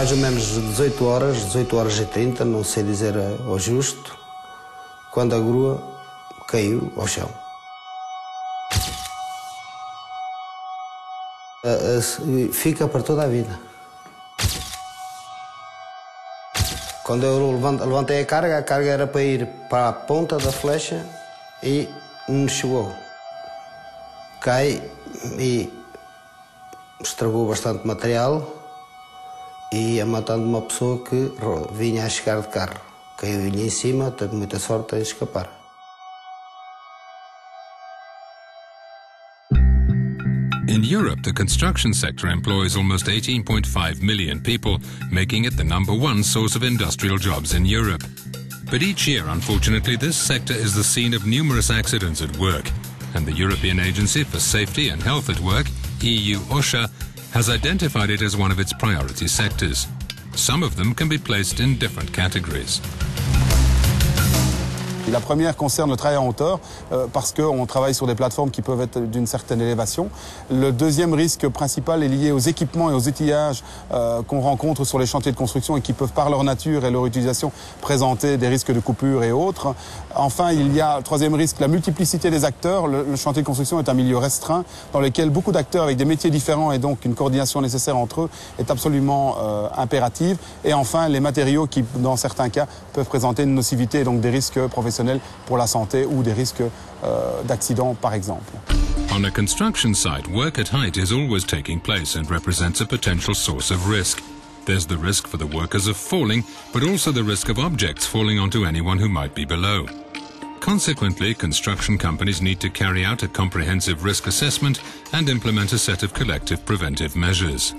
mais ou menos 18 horas e 30, não sei dizer ao justo, quando a grua caiu ao chão. Fica para toda a vida. Quando eu levantei a carga era para ir para a ponta da flecha e não chegou. Cai e estragou bastante material e ia matando uma pessoa que vinha a chegar de carro. Caiu-lhe em cima, teve muita sorte em escapar. In Europe, the construction sector employs almost 18.5 million people, making it the #1 source of industrial jobs in Europe. But each year, unfortunately, this sector is the scene of numerous accidents at work, and the European Agency for Safety and Health at Work, EU OSHA, has identified it as one of its priority sectors. Some of them can be placed in different categories. La première concerne le travail en hauteur, parce qu'on travaille sur des plateformes qui peuvent être d'une certaine élévation. Le deuxième risque principal est lié aux équipements et aux outillages qu'on rencontre sur les chantiers de construction et qui peuvent, par leur nature et leur utilisation, présenter des risques de coupure et autres. Enfin, il y a le troisième risque, la multiplicité des acteurs. Le chantier de construction est un milieu restreint dans lequel beaucoup d'acteurs avec des métiers différents et donc une coordination nécessaire entre eux est absolument impérative. Et enfin, les matériaux qui, dans certains cas, peuvent présenter une nocivité et donc des risques professionnels pour la santé ou des risques d'accident, par exemple. On a construction site, work at height is always taking place and represents a potential source of risk. There's the risk for the workers of falling, but also the risk of objects falling onto anyone who might be below. Consequently, construction companies need to carry out a comprehensive risk assessment and implement a set of collective preventive measures.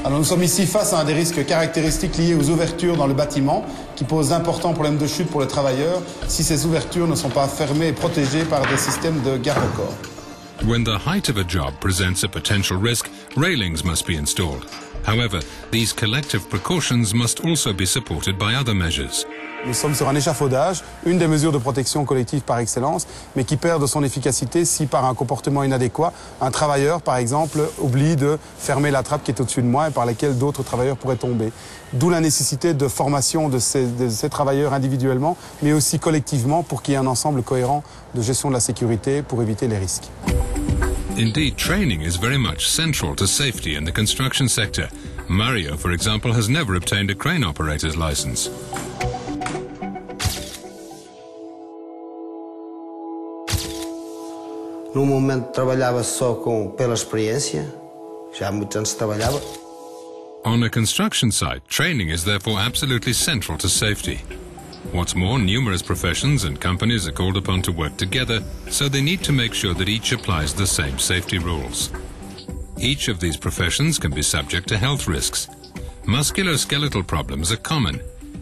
Alors nous sommes ici face à un des risques caractéristiques liés aux ouvertures dans le bâtiment qui posent d'importants problèmes de chute pour les travailleurs si ces ouvertures ne sont pas fermées et protégées par des systèmes de garde-corps. When the height of a job presents a potential risk, railings must be installed. However, these collective precautions must also be supported by other measures. Nous sommes sur un échafaudage, une des mesures de protection collective par excellence, mais qui perd de son efficacité si par un comportement inadéquat, un travailleur, par exemple, oublie de fermer la trappe qui est au-dessus de moi et par laquelle d'autres travailleurs pourraient tomber. D'où la nécessité de formation de ces travailleurs individuellement, mais aussi collectivement pour qu'il y ait un ensemble cohérent de gestion de la sécurité pour éviter les risques. Indeed, training is very much central to safety in the construction sector. Mario, for example, has never obtained a crane operator's license. No momento trabalhava só pela experiência, já há muitos anos trabalhava. On a construction site, training is therefore absolutely central to safety. What's more, numerous professions and companies are called upon to work together, so they need to make sure that each applies the same safety rules. Each of these professions can be subject to health risks. Musculoskeletal problems are common.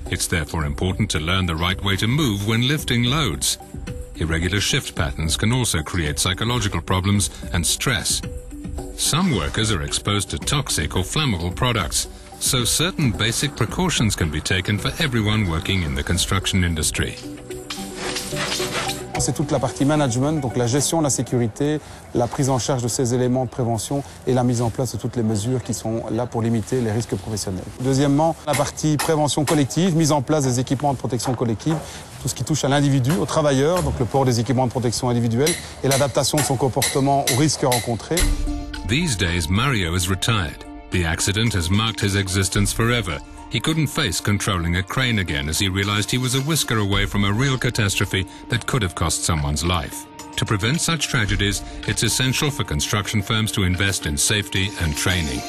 It's therefore important to learn the right way to move when lifting loads. Irregular shift patterns can also create psychological problems and stress. Some workers are exposed to toxic or flammable products, so certain basic precautions can be taken for everyone working in the construction industry. C'est toute la partie management, donc la gestion de la sécurité, la prise en charge de ces éléments de prévention et la mise en place de toutes les mesures qui sont là pour limiter les risques professionnels. Deuxièmement, la partie prévention collective, mise en place des équipements de protection collective, tout ce qui touche à l'individu, au travailleur, donc le port des équipements de protection individuelle et l'adaptation de son comportement aux risques rencontrés. These days, Mario is retired. The accident has marked his existence forever. He couldn't face controlling a crane again as he realized he was a whisker away from a real catastrophe that could have cost someone's life. To prevent such tragedies, it's essential for construction firms to invest in safety and training.